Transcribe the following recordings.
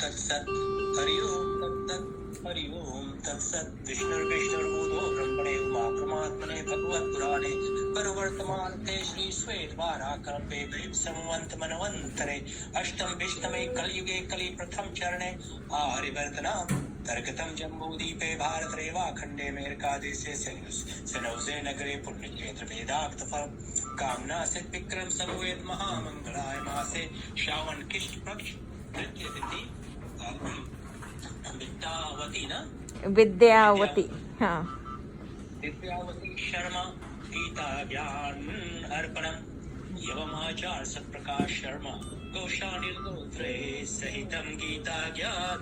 तत्सत्। हरि ओम तत्सत्। हरि ओम तत्सत्। विष्णुर्विष्णुर्बोधो ब्रह्मणे उमा परमात्मने भगवत्पुराणे परवर्तमानते श्री श्वेतवाराकल्पे संवत मनवंतरे अष्टम विष्णवे कलयुगे कलि प्रथम चरणे आर्यवर्तनाम तर्कतम जम्बूदीपे भारत रेवाखंडे मेरकादेशे सनौजे नगरे पुण्यक्षेत्र वेदाक्त फल कामना सिद्ध विक्रम समवेत महामंगलाय मासे श्रावण कृष्ण पक्ष तृतीय तिथि विद्यावती ना विद्यावती हाँ विद्यावती शर्मा गीता ज्ञान अर्पणम यवमाचार सत्प्रकाश शर्मा कौशानिल गोत्रे सहितम गीता ज्ञान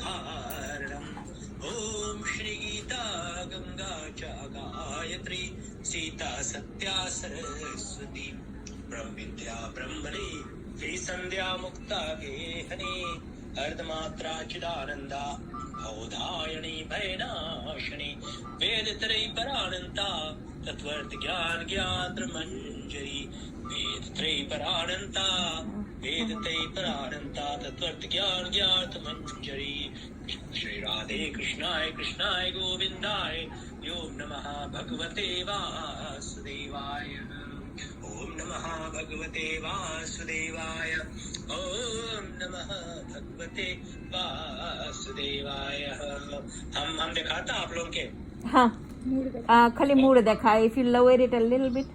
धारणम ओम श्री गीता गंगा च गायत्री सीता सत्या सरस्वती ब्रह्म विद्या ब्रह्मणि श्री संध्या मुक्ता गेहनी अर्धमात्रा चिदानंदा अवधायणी भयनाशिनी वेदत्रयी परानंता तत्वर्थ ज्ञान ज्ञात्र मंजरी वेदत्रयी परानंता वेदत्रयी परानंता तत्वर्थ ज्ञान ज्ञात मंजरी श्री राधे कृष्णाय गोविंदाय ओम नमः भगवते वासुदेवाय ओम नमः भगवते वासुदेवाय ओम नमः भगवते वासुदेवाय। हम दिखाता आप लोग के हाँ खाली मूड देखा if you lower it a little bit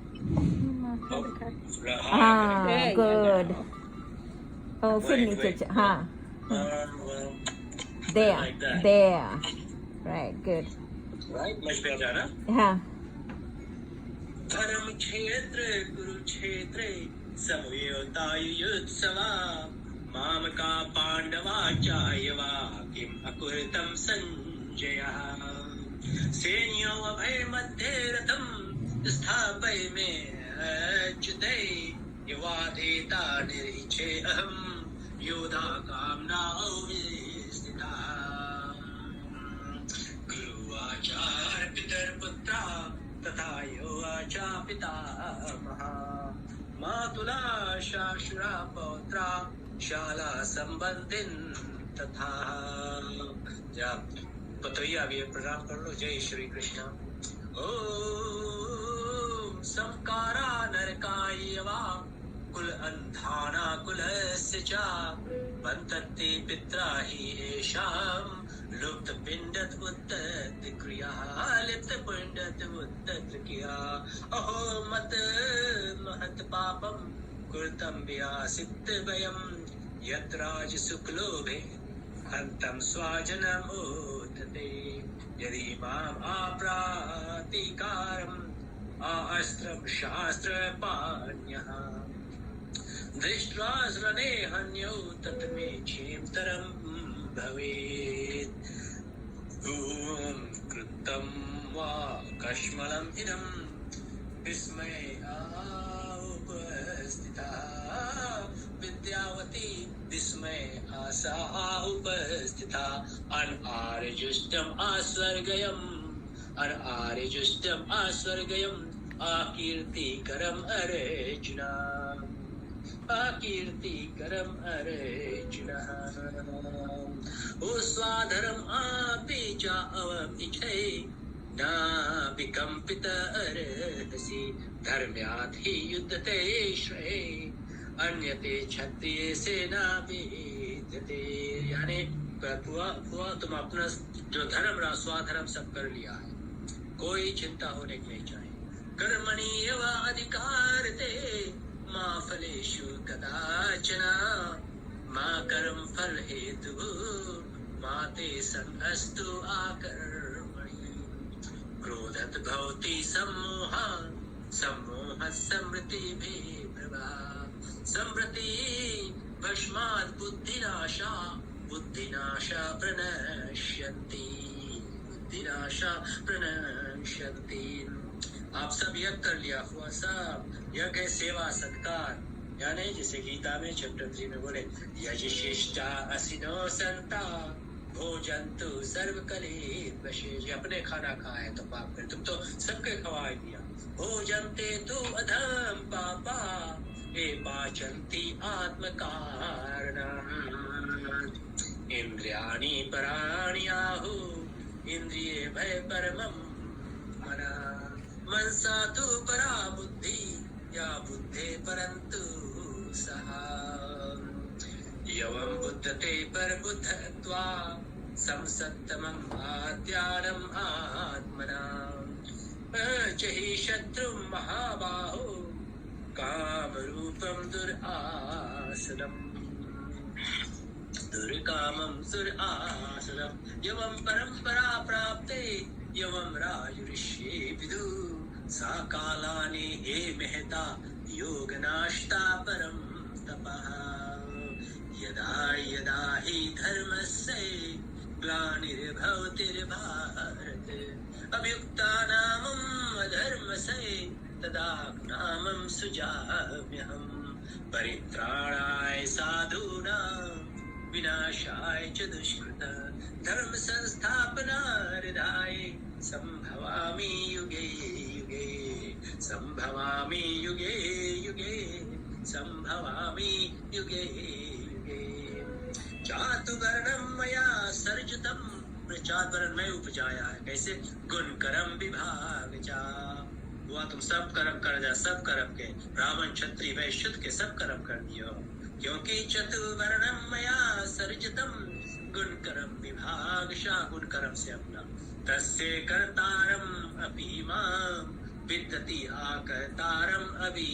good फिर नीचे हाँ there right good right मुझ पे जाना हाँ धर्म क्षेत्र कुरुक्षेत्र समयोतायुत्सवा मामका पांडवा चायवा किम अकुर्तम संजयः सेन्यो अभय मध्ये रथम स्थापय में अच्युते युवाधेता निरीचे अहम योधा कामना विस्थिता गुरुवाचार पितर पुत्रा तथा यो आचा पिता महा मातुला शाशुरा पौत्रा शाला संबंधिन तथा जब पतैया भी प्रणाम कर लो। जय श्री कृष्ण। ओम संकारा नरकायवा कुल अंधाना कुलस्य च बंधते पित्रा हि येषाम् लुप्त पिंडत उत्तत क्रिया लिप्त पिंडत उत्तत क्रिया अहो मत महत पापम कृतम व्यासित वयम यत्राज सुखलोभे हन्तम स्वाजनम उद्धते यदि माम आपरातिकारम आस्त्रम शास्त्र पाण्यः दृष्ट्वास्रणे हन्यौ तत्मे क्षेमतरम भवेत् ओम कृतं वा कश्मलम् इदं विस्मय उपस्थिता विद्यावती विस्मय आसा उपस्थिता अनार्यजुष्टम् आस्वर्गयम् आकीर्तिकरम् अर्जुना आकीर्तिकरम् अर्जुनः ओ स्वाधरम् आपि च अवमिच्छै न विकम्पित अर्हसि धर्म्यात् हि युद्धते श्रेय अन्यते क्षत्रिय सेना विद्यते। यानी तुम अपना जो धर्म रहा स्वाधर्म सब कर लिया है, कोई चिंता होने की नहीं चाहिए। कर्मणि एव अधिकारते मा फलेषु कदाचन मा कर्म फल हेतु मा ते संगस्तु आकर्मणि क्रोधत भवति सम्मोहा सम्मोहः समृतिभिर्भवा समृति भस्मात् बुद्धिनाशा प्रणश्यन्ति। आप सब यज्ञ कर लिया हुआ सब यज्ञ है सेवा सत्कार, यानी जैसे गीता में चैप्टर 3 में बोले यजशिष्टा असिनो संता भोजन्तु सर्वकले वशे। अपने खाना खाए तो पाप करे, तुम तो सबके खवा दिया। भोजन्ते तु अधम पापा ये पाचन्ति आत्मकारणम्। इंद्रियाणि पराणि आहु इंद्रिये भय परमं मना मनसा तु परा बुद्धि या बुद्धे परन्तु सहा यवं बुद्धते पर बुद्धत्वा संसत्तमं आद्यानम् आत्मना चहि शत्रुं महाबाहो कामरूपं दुरासनम् दुर्कामं सुरासनम् यवं परम्परा प्राप्ते यवं राजुरिष्ये विदु सा कालानि हे महता योगनाश्ता परं तपः यदा यदा हि धर्मस्य ग्लानिर्भवति भारत अभ्युक्तानामं अधर्मस्य तदा नामं सुजाम्यहम् परित्राणाय साधूनां विनाशाय च दुष्कृत धर्म संस्थापनार्थाय संभवामि युगे युगे संभवामि युगे युगे संभवामि युगे युगे चातुर्वर्णं मया सर्जितं चार वर्ण में उपजाया है। कैसे? गुण कर्म विभाग चा हुआ तुम सब कर्म कर जा, सब कर्म के ब्राह्मण क्षत्रिय वैश्य शुद्ध के सब कर्म कर दियो, क्योंकि चतुर्वर्णम मया सर्जितम गुण कर्म विभाग शा गुण कर्म से अपना तस्य कर्तारम अपि मां विद्यति आकर्तारम अभि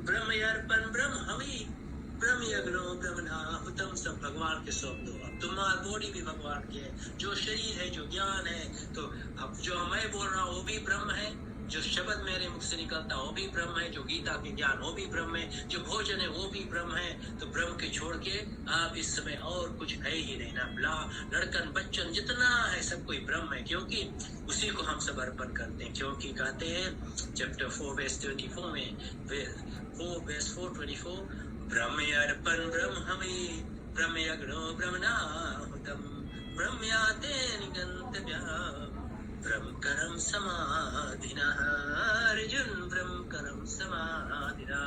ब्रह्मयर्पण ब्रह्म हवि ब्रह्म यज्ञो ब्रह्मणाहुतम सब भगवान के सौंप दो। अब तुम्हारा बॉडी भी भगवान की है, जो शरीर है, जो ज्ञान है, तो अब जो मैं बोल रहा हूँ वो भी ब्रह्म है, जो शब्द मेरे मुख से निकलता वो भी ब्रह्म है, जो गीता के ज्ञान वो भी ब्रह्म है, जो भोजन है वो भी ब्रह्म है। तो ब्रह्म के छोड़ के आप इस समय और कुछ है ही नहीं ना। लड़कन बच्चन जितना है सब कोई ब्रह्म है, क्योंकि उसी को हम सब अर्पण करते हैं। क्योंकि कहते हैं चैप्टर 4 वर्स 24 में 4 वर्स 424 ब्रह्म अर्पण ब्रह्म हमें ब्रह्म यज्ञो ब्रह्मणाहुतम ब्रह्मयाते निगंतव्यम् ब्रह्म करम समाधिना अर्जुन ब्रह्म करम समाधिना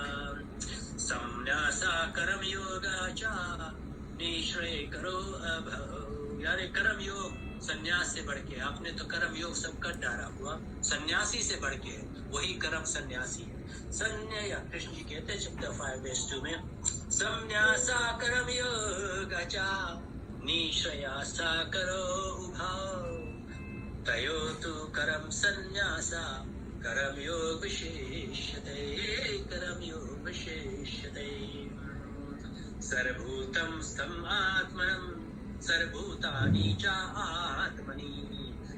संन्यासा कर्म योगाचा निश्चय करो अभव। यानी कर्म योग संन्यास से बढ़ के, आपने तो कर्म योग सब कर डाला हुआ, सन्यासी से बढ़ के वही कर्म सन्यासी है। संन्याय कृष्ण जी कहते हैं चैप्टर 5 वर्स 2 में संन्यासा कर्म योगाचा निश्चयासा करो उभाव तयो तु कर्म संन्यासा कर्म योग विशेष्यते कर्म योग विशेष्यते सर्वभूतं स्थम आत्मनं सर्वभूतानि च आत्मनि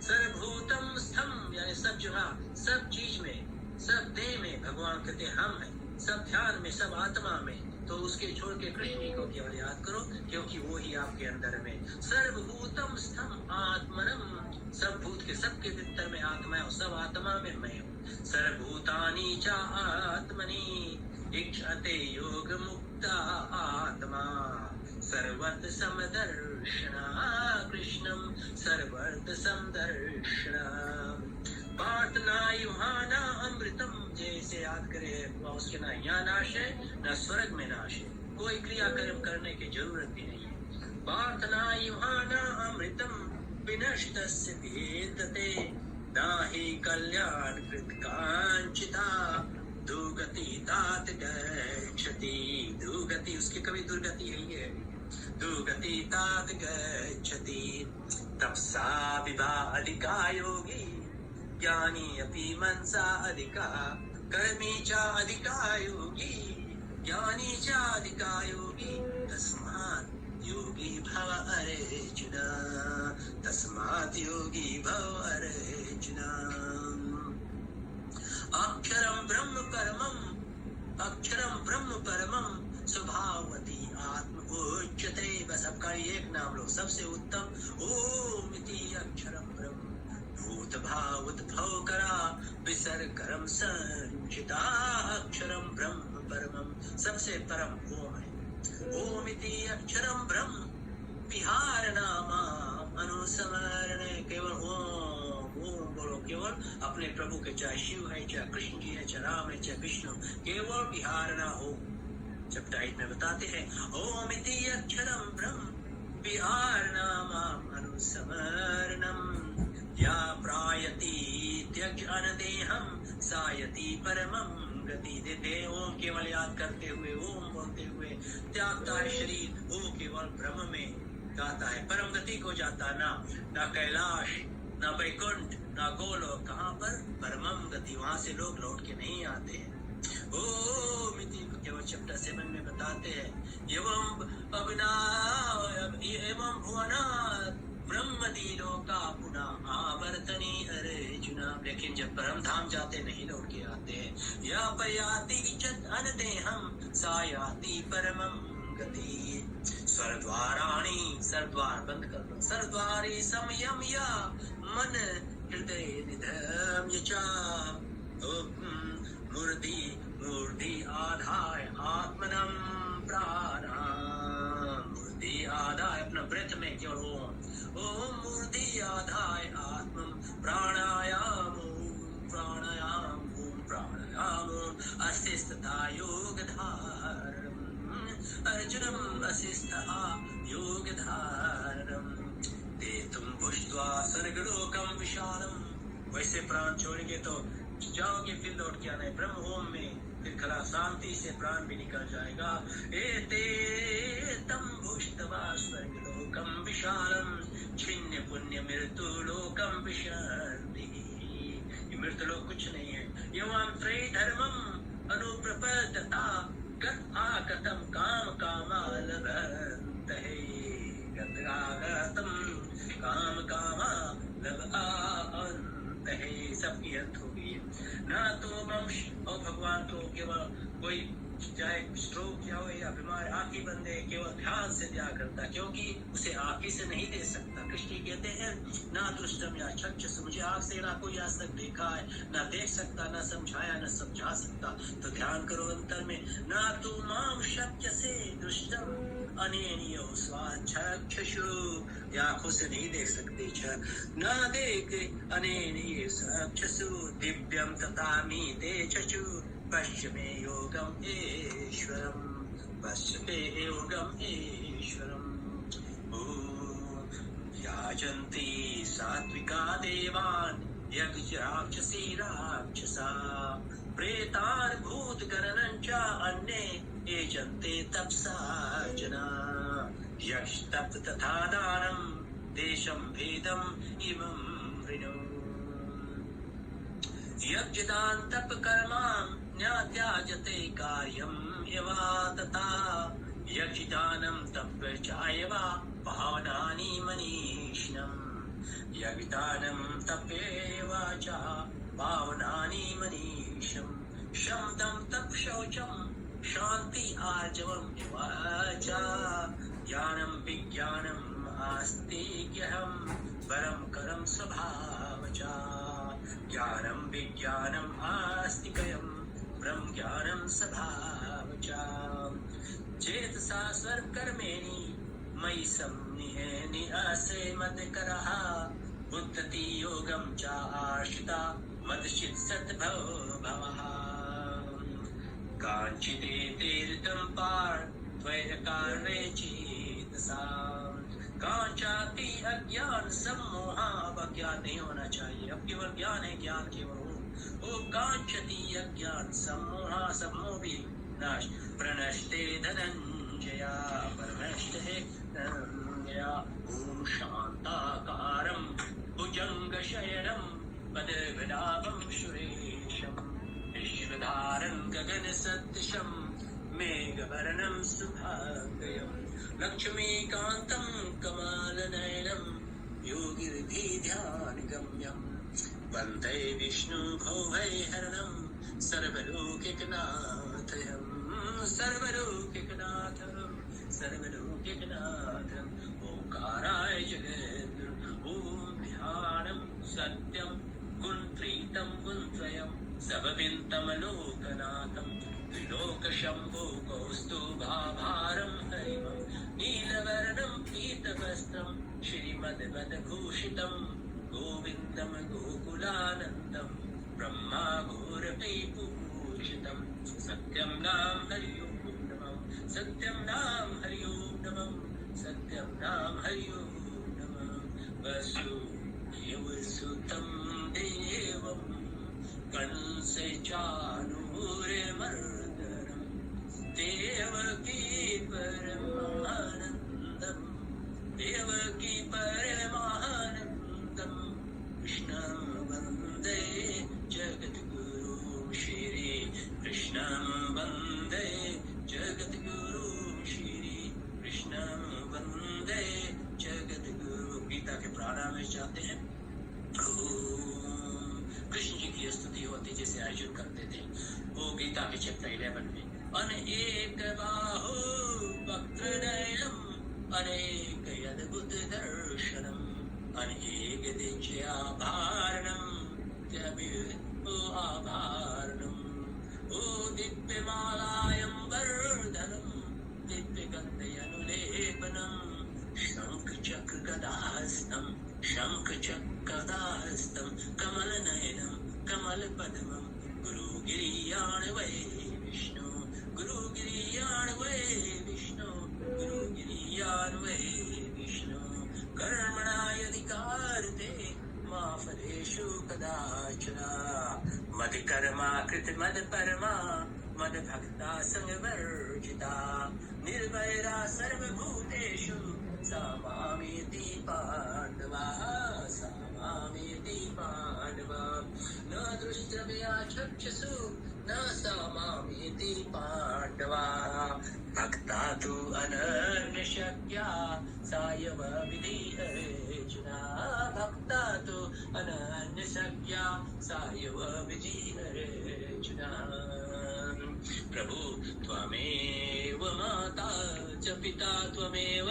सर्वभूतं स्थम यानी सब जगह सब चीज में सब देह में भगवान कहते हम हैं, सब ध्यान में सब आत्मा में। तो उसके छोड़ के कृष्ण जी को केवल याद करो, क्योंकि वो ही आपके अंदर में। सर्वभूतम स्थम आत्मनम सब भूत के सबके भीतर में आत्मा है और सब आत्मा में मैं हूँ। सर्वभूतानि च आत्मनि इच्छते योग मुक्ता आत्मा सर्वत्र समदर्शना कृष्णम सर्वत्र समदर्शना पार्थना युहाना अमृतम जैसे याद करे उसके ना यहाँ नाश है न स्वर्ग में नाश है, कोई क्रिया कर्म करने की जरूरत भी नहीं है। पार्थना युहाना अमृतम विनष्टस्य भेदते नाहि कल्याण कृत कांचिता दुर्गति तात गच्छति दुर्गति उसकी कभी दुर्गति यही है दुर्गति तात गच्छति तपसा विभा अधिका योगी ज्ञानी अपि मनसा अधिका कर्मी च अधिका योगी ज्ञानी च अधिका योगी तस्मात् योगी भव अर्जुन तस्मात् योगी भव अर्जुन अक्षरं ब्रह्म परमं स्वभावती आत्म उच्यते। बस आपका एक नाम लो, सबसे उत्तम ओम इति अक्षरं ब्रह्म भूत भावुत भव करा विसर्ग कर्म संचिता अक्षरम ब्रह्म परमम सबसे परम ओम है। ओम इति अक्षरम ब्रह्म विहार नामा अनुस्मरण केवल ओम ओम बोलो, केवल अपने प्रभु के, चाहे शिव है चाहे कृष्ण जी है चाहे राम है चाहे विष्णु, केवल विहार ना हो चैप्टर 8 में बताते हैं ओम इति अक्षरम ब्रह्म विहार नामम अनुस्मरणम या प्रायति त्यज अनदेहम सायति परमम गति। देते ओम केवल याद करते हुए, ओम बोलते हुए त्यागता है शरीर, वो केवल ब्रह्म में जाता है, परम गति को जाता, ना कैलाश, ना वैकुंठ, ना गोलोक, कहाँ पर? परमम गति, वहां से लोग लौट के नहीं आते हैं। ओम इति केवल चैप्टर 7 में बताते हैं एवं भुवना ब्रह्मदीनो का पुनः आवर्तनी अर्जुना। लेकिन जब परम धाम जाते नहीं लौट के आते हैं। या पयाति चत अनदेहम सायाति परमम गति। स्वर्द्वाराणि, स्वर्द्वार बंद कर दो, स्वर्द्वारी संयम या मन हृदय निधम यचा मूर्धि आधाय आत्मनम प्राणाम। मूर्धि आधाय अपना ब्रेथ में केवल ओम मूर्धि आधाय आत्म प्राणायाम प्राणायाम प्राणायाम अस्थिस्तथा योग धारम अर्जुनम अस्थिस्तः योग धारम ते तुम भुष्ट्वा स्वर्गलोकम विशालम। वैसे प्राण छोड़ेंगे तो जाओगे, फिर लौट के आना है ब्रह्म ओम में, फिर खला शांति से प्राण भी निकल जाएगा। एते तम भुष्ट्वा स्वर्गलोकम विशालम छिन्न पुण्य मृत्यु लोकम विशांति। मृत्यु लोक कुछ नहीं है। एवं त्रय धर्मम अनुप्रपतता गत आगतम काम कामालभन्ते गत आगतम काम कामा लभ है। सबकी अंत हो गई है ना। तो वंश और भगवान को केवल कोई चाहे स्ट्रोक या हो या बीमार आंखी बंदे केवल ध्यान से दिया करता, क्योंकि उसे आंखी से नहीं दे सकता। कृष्ण कहते हैं ना दुष्टम या चक्षुष, मुझे आंख से ना कोई आज तक देखा है, ना देख सकता, ना समझाया, ना समझा सकता। तो ध्यान करो अंतर में। ना तू माम शक्य से दुष्टम अनेनियो स्वाचक्षुषु, आंखों से नहीं देख सकते ना देख अनेनियो चक्षुषु दिव्यम तथामि ते चक्षु पश्चिमे योगम ईश्वरम पश्चिमे योगम ईश्वरम। याजन्ति सात्विका देवान् यज्ञ राक्षसी राक्षसा प्रेतान् भूतगणनं च अन्ये यजन्ते तपसा जना। यक्ष तप्त तथा दानम देशम भेदम इमं वृणु। यज्ञदान तप कर्मां न्यात्याजते कार्यम एवा तथा यज्ञदानम तप चायवा भावनानि मनीषिणम्। यज्ञदानम तपेवा च भावनानि मनीषम्। शमदम तप शौचम शांति आर्जवम एवा च। ज्ञानम विज्ञानम आस्तिक्यहम परम करम स्वभावचा। ज्ञानम विज्ञानम आस्तिकयम ब्रह्म ज्ञानम स्वभावचा। चेतसा स्वर्गकर्मेणि मयि संनिहसे मदकरः बुद्धति योगम च आश्रिता मदचित् सद्भवः। कांचिते तीर्थम पार द्वैतकारणे चेतसा। कांचाति अज्ञान सम्मोहा, अज्ञान नहीं होना चाहिए, अब केवल ज्ञान है, ज्ञान केवल हो। कांचति अज्ञान सम्मोहा, सम्मोह भी नाश। प्रणष्टे धनंजया प्रणष्ट है धनंजया। ओम शांताकारं भुजंगशयनं पदविनाभं सुरेशम् विश्वधारं गगन सदृशं मेघवर्णं शुभांगम्। लक्ष्मीकान्तं कमलनयनं योगिर्भिध्यानगम्यम्। वन्दे विष्णु भवभयहरणं सर्वलोकैकनाथम् सर्वलोकैकनाथम् सर्वलोकैकनाथम्। ओंकाराय जगद्गुरु ओम ध्यानं सत्यं गुणप्रीतं गुणत्रयं सबविन्तं लोकनाथं। त्रिलोकशम्भो कौस्तुभाभारं हरिमं नीलवर्णं पीतवस्त्रं श्रीमद्भूषितं गोविन्दं गोकुलानन्दं ब्रह्मा घोरपैपूजितं। सत्यं नाम हरि ओं नमः सत्यं नाम हरि ओम नमः सत्यं नाम हरि ओम नमः वसुदेवसुतं देवं कंसचाणूरमर्दनं देवकी परमानन्दं कृष्णं वन्दे जगद्गुरुं श्री कृष्णं वन्दे जगद्गुरुं श्री कृष्णं वन्दे जगद्गुरु। गीता के प्राणाम में जाते हैं। कृष्ण जी की स्तुति होती जैसे अर्जुन करते थे, वो गीता के चैप्टर 11 में अनेक बाहु वक्त्रनयनम अनेक अद्भुत दर्शनम अनेक दिव्याभरणम आभरणम ओ दिव्यमालायं वर्धनम दिव्यगन्धयनुलेपनम शङ्खचक्रगदाहस्तं शङ्खचक्रगदाहस्तं कमलनयनं कमलपद्मं गुरुगिरियाणवै विष्णु गुरुगिरियाणवै विष्णु गुरुगिरियाणवै विष्णु कर्मणायधिकारते मा फलेषु कदाचन मदकर्मा कृत मदपरमा मदभक्ता संवर्जिता निर्वैरा सर्वभूतेषु सा मामेति पाण्डवा सा मामेति पाण्डवा न दृष्टव्या चक्षुषु न सा मामेति पाण्डवा भक्ता तु अनन्यशक्या सायव विधिर्जुना भक्ता तु अनन्यशक्या सायव विधिर्जुना। प्रभु त्वमेव माता च पिता त्वमेव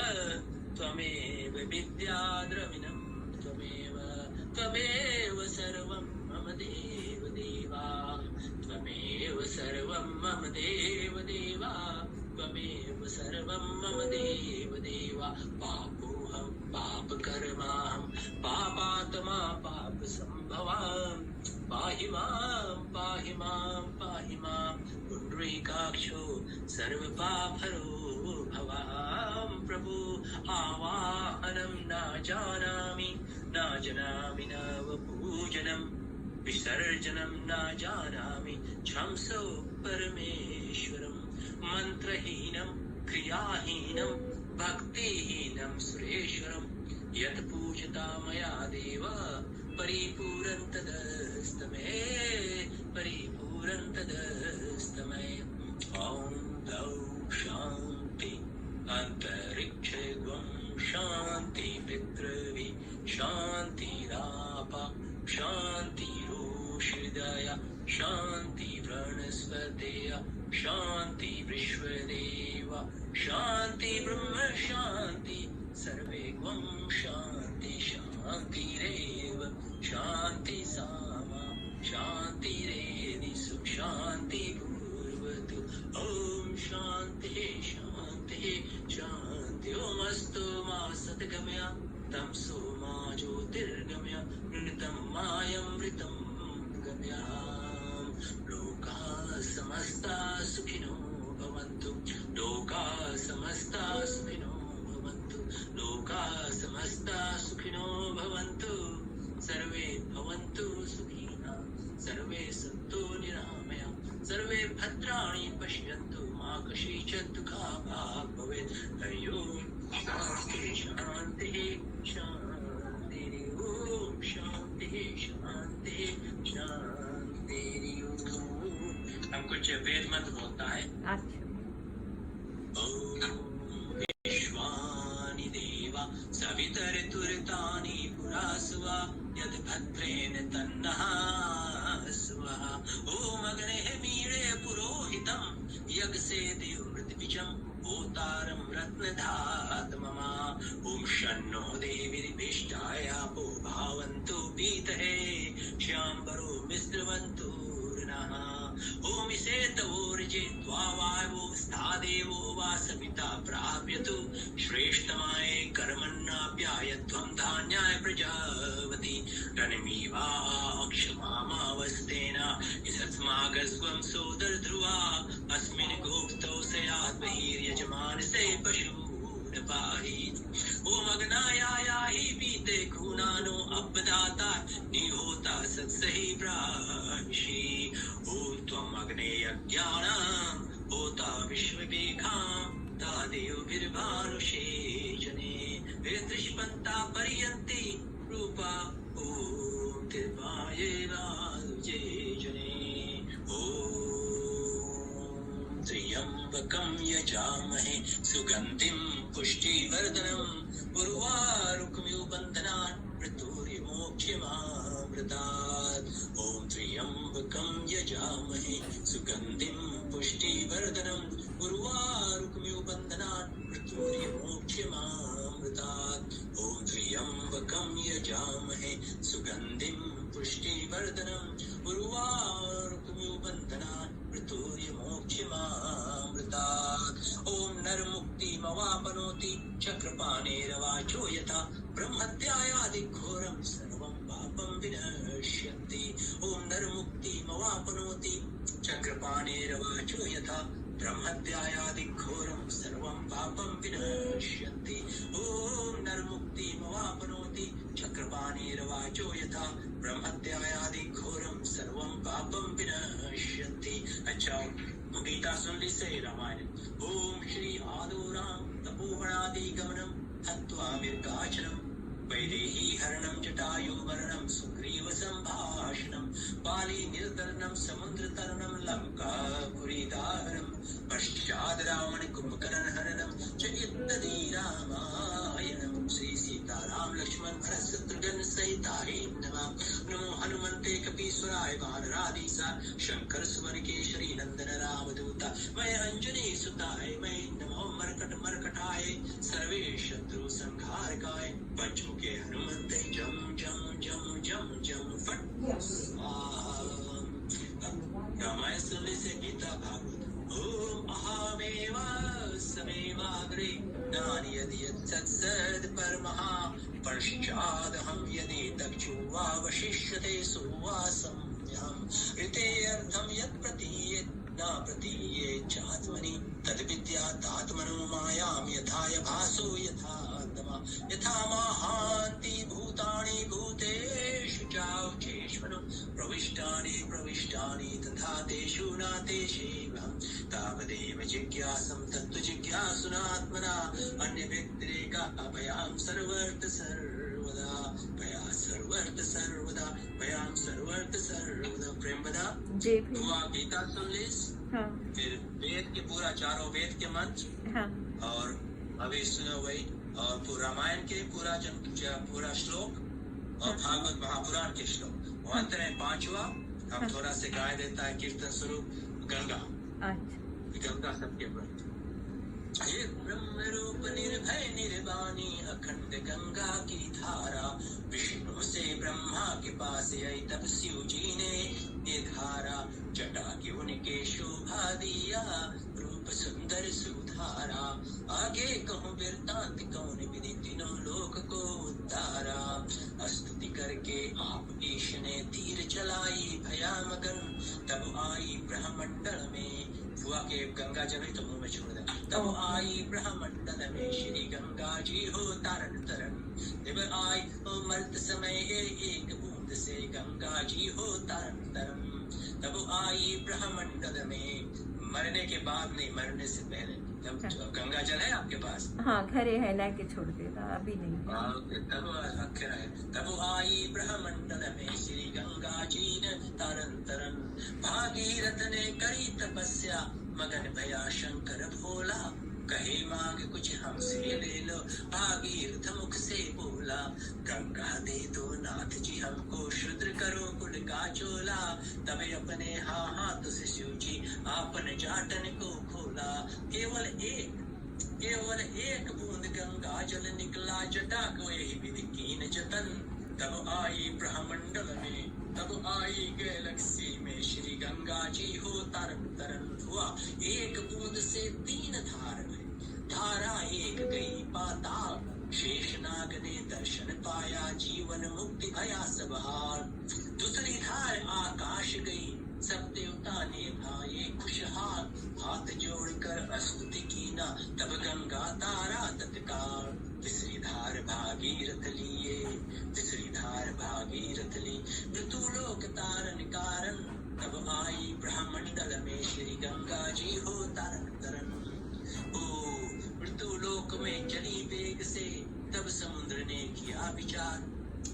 त्वमेव विद्या द्रविणं त्वमेव सर्वं मम देव देवा त्वमेव सर्वं मम देव देवा त्वमेव सर्वं मम देव देवा। पापोऽहं पापकर्माहं पापात्मा पापसम्भवां पाहि मां पाहि मां पाहि मां पुण्डरीकाक्षो सर्वपापहरो भवां। प्रभु आवाहनं न जानामि नव पूजनं विसर्जनं न जानामि क्षमसो परमेश्वरं मन्त्रहीनं क्रियाहीनं भक्तिहीनं सुरेश्वरं यत् पूजता मया देव परिपूरं तदस्तमे परिपूरं तदस्तमे। ॐ द्यौ शान्ति अन्तरिक्षं शान्ति पृथ्वी शान्तिराप शान्तिरोषधय शान्ति वनस्पतय शान्ति विश्वदेव शान्ति ब्रह्म शान्ति सर्वे त्वं शान्ति शान्तिरेव शान्ति सामा शान्तिरेधि सुशान्ति पूर्वतु। ॐ शान्ति शान्ति शान्ति। ओमस्तु मा सद्गमय तमसो मा ज्योतिर्गमय नृतं मायमृतं गमय। लोकाः समस्ताः सुखिनो भवन्तु लोकाः समस्ताः सुखिनो भवन्तु लोकाः समस्ताः सुखिनो भवन्तु सर्वे भवन्तु सुखिनः सर्वे सन्तु निरामया सर्वे भद्राणि पश्यन्तु मा कश्चित् दुःखभाग् भवेत्। हरि ओम् शान्तिः शान्तिः शान्तिः ओम शान्तिः शान्तिः शान्तिः। हम कुछ वेद मंत्र बोलता है। विश्वानि देवा सवितरितुर्तानि पुरासुवा यद् भद्रेण तन्नः सुवः। ओम अग्नेः मीळे पुरोहितं यज्ञसेति मृतबीजं होतारं रत्नधातममा। ओम शन्नो देवीर्भिष्टायापो भावन्तु पीतहे श्याम्बरो मिश्रवन्तु नः। ओम इसेतवोर्जे द्वावायो स्थादेवो वा सविता प्राप्यतु श्रेष्ठमाय कर्मण्णाप्यायध्वं धान्याय प्रजावति रणमीवाक्षमामावस्तेन इसस्मागस्वं सोदर ध्रुवा अस्मिन् गोप्तौ से प्रयात बहिर्यजमान से पशु न पाही। ओम अग्नाया ही पीते खूनानो अपदाता निहोता सत्सही प्रांशी। ओम त्वम अग्ने अज्ञानम होता विश्ववेखाम तादेवभिर्भानुषे जने विदृशपन्ता पर्यन्ति रूपा। ओम कृपाये राजे जने। ओम त्र्यंबकं यजामहे सुगंधिं पुष्टिवर्धनम् उर्वारुकमिव बन्धनान् मृत्युर्विमोक्ष्यमामृतात्। ओम त्र्यंबकं यजामहे सुगंधिं पुष्टिवर्धनम् उर्वारुकमिव बन्धनान् मृत्युर्विमोक्ष्यमामृतात्। ओम त्र्यंबकं यजामहे सुगंधिं पुष्टिवर्धनम् उर्वारुकमिव बन्धनान् मृत्युर्विमोक्ष्यमामृतात्। ओम नरमुक्तिमवाप्नोति चक्रपाणेरवाचो यथा ब्रह्मत्यायादिघोरं सर्वं पापं विनश्यन्ति। ओम नरमुक्तिमवाप्नोति चक्रपाणेरवाचो यथा ब्रह्मत्यायादिघोरं सर्वं पापं विनश्यन्ति। ओम नरमुक्तिमवाप्नोति चक्रपाणेरवाचो यथा ब्रह्मत्यायादिघोरं सर्वं पापं विनश्यन्ति। अच्छा, गीता सुन ली से रामायण। ओम श्री आदो राम तपोवनादिगमनम् हत्वा मिर्गाचरम् वैदेही हरणं जटायु मरणं सुग्रीव संभाषणं बाली निर्दरणं समुद्र तरणं लंकापुरीदाहरणं पश्चाद रावण कुंभकर्ण हरणं च इत्यादि रामायणं। श्री सीताराम लक्ष्मण भरत शत्रुघ्न सहिताय नमः। नमो हनुमन्ते कपीश्वराय वानराधीसा शंकर सुवन केशरी नंदन रामदूता मय अंजनी सुताय मय नमो मरकट मरकटाय सर्वे शत्रु संहारकाय पंचमुखे हनुमन्ते जम जम जम जम जम फट स्वाहा। रामायण सुनने से गीता भागवत। ओम अहमेव समेवाग्रे नानि यदि यत्सत्सद परमः पश्चादहं यदि दक्षुवावशिष्यते सुवासम्यहम्। ऋते अर्थं यत् प्रतीयेत् न प्रतीयेत् चात्मनि तद्विद्यातात्मनो मायां यथा भासो यथा तमा यथा महान्ति भूतानि भूतेषु चावचेष्वनु प्रविष्टानि तथा तेषु न तेषेवम्। तावदेव जिज्ञासं तत्त्वजिज्ञासुनात्मना अन्यव्यतिरेका भयां सर्वर्थ सर्वदा प्रेम बदा। तू गीता सुन लीस। हाँ। फिर वेद के पूरा चारों वेद के मंत्र। हाँ। और अभी सुनो वही और रामायण के पूरा श्लोक और भागवत महापुराण के श्लोक। अंत में पांचवा हम थोड़ा से गाय देता है कीर्तन स्वरूप गंगा। गंगा सबके प्रति। हे ब्रह्म रूप निर्भय निर्वाणी अखंड गंगा की धारा विष्णु से ब्रह्मा के पास आई तब शिव जी ने ये धारा जटा की उनके शोभा दिया रूप सुंदर सुधारा। आगे कहूँ वृत्तांत कौन विधि तीनों लोक को उद्धारा। स्तुति करके आप ईश ने तीर चलाई भयामगन तब आई ब्रह्मंडल में। हुआ के गंगा जल तो मुंह में छोड़ दे। तब आई ब्रह्मंडल में श्री गंगा जी हो तारण तरन। जब आई मर्त समय एक बूंद से गंगा जी हो तारण तरन। तब आई ब्रह्मंडल में मरने के बाद नहीं मरने से पहले। तब गंगा जल है आपके पास? हाँ, घरे है, लाके छोड़ देता, अभी नहीं। तब अक्षर है। तब आई ब्रह्मंडल में श्री गंगा जी ने तारण तरन। भागीरथ ने करी तपस्या मगन भया शंकर भोला। कहे मांग कुछ हमसे ले लो भागीरथ मुख से बोला। गंगा दे दो नाथ जी हमको शूद्र करो कुल का चोला। तब अपने हाथ से शिव जी आपन जाटन को खोला। केवल एक बूंद गंगा जल निकला जटा को यही विधि कीन जतन। तब आई ब्रह्मंडल में तब आई गैलेक्सी में श्री गंगा जी हो तारण तरन। हुआ एक बूंद से 3 धार में धारा एक गई पाताल। शेषनाग ने दर्शन पाया जीवन मुक्ति भया सब हाल। दूसरी धार आकाश गई सब देवता ने भाए खुशहाल। हाथ जोड़कर स्तुति की ना, तब गंगा तारा तत्काल तीसरी धार भागीरथ लिए, तीसरी धार भागीरथ ली। मृत्युलोक तारन कारण, तब आई ब्रह्मंडल में श्री गंगा जी हो तारन तरन। ओ मृत्युलोक में चली वेग से, तब समुद्र ने किया विचार,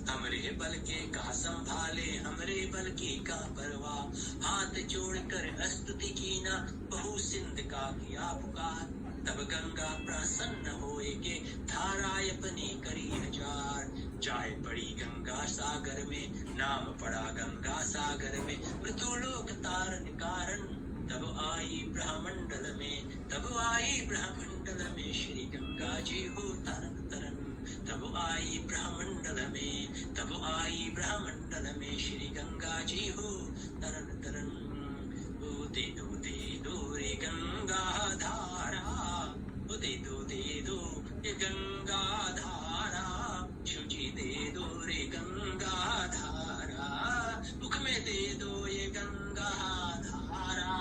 हमरे बल के कहा संभाले, हमरे बल की का परवाह। हाथ जोड़कर स्तुति की ना, बहु सिंध का किया पुकार, तब गंगा प्रसन्न होएगे, धाराएं अपनी करी हजार। जाए पड़ी गंगा सागर में, नाम पड़ा गंगा सागर में। मृत्युलोक तारन कारण, तब आई ब्रह्मंडल में, तब आई ब्रह्मंडल में श्री गंगा जी हो तरन तरन। तब आई ब्रह्मंडल में, तब आई ब्रह्मंडल में श्री गंगा जी हो तरन तरन। दे दो रे गंगा धारा, दे दो ये गंगा धारा, शुचि दे दो रे गंगा धारा, मुख में दे दो ये गंगा धारा,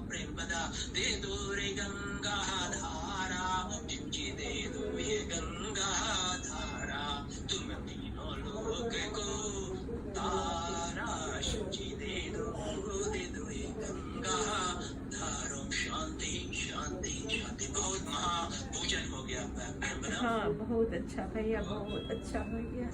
प्रेम बदा दे दो रे गंगा धारा, शुचि दे दो ये गंगा धारा, तुम तीनों लोक को तारा, शुचि दे दो ये गंगा धारा। शांति शांति शांति। बहुत महापूजन हो गया। हाँ बहुत अच्छा भैया, बहुत अच्छा हो गया।